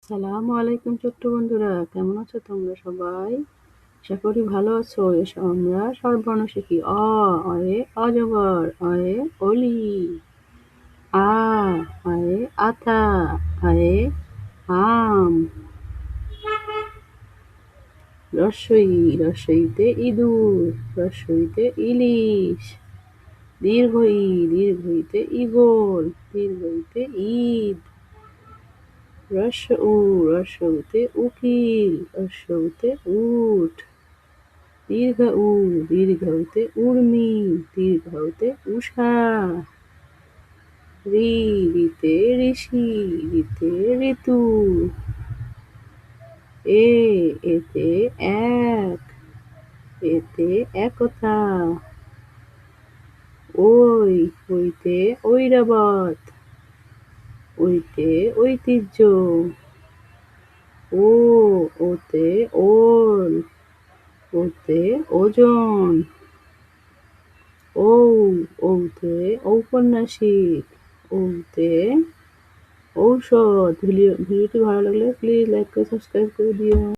আসসালামু আলাইকুম ছোট্ট বন্ধুরা, কেমন আছো তোমরা সবাই? আশা করি ভালো আছো। এসো আমরা স্বরবর্ণ শিখি। অয়ে অজগর, অয়ে অলি, আ আয়ে আতা, আয়ে আম, রস্বইতে ইঁদুর, রস্বইতে ইলিশ, দীর্ঘইতে ঈগল, দীর্ঘইতে ঈদ, রস্যউতে উকিল, রস্যউতে উট, দীর্ঘউতে উর্মি, দীর্ঘউতে উষা, ঋতে ঋষি, ঋতে ঋতু, এতে এক, এতে একতা, ওইতে ঐরাবত, ওইতে ঐতিহ্য, ওতে ওল, ওতে ওজন, ওতে ঔপন্যাসিক, ওতে ঔষধ। ভিডিওটি ভালো লাগলে প্লিজ লাইক করে সাবস্ক্রাইব করে দিও।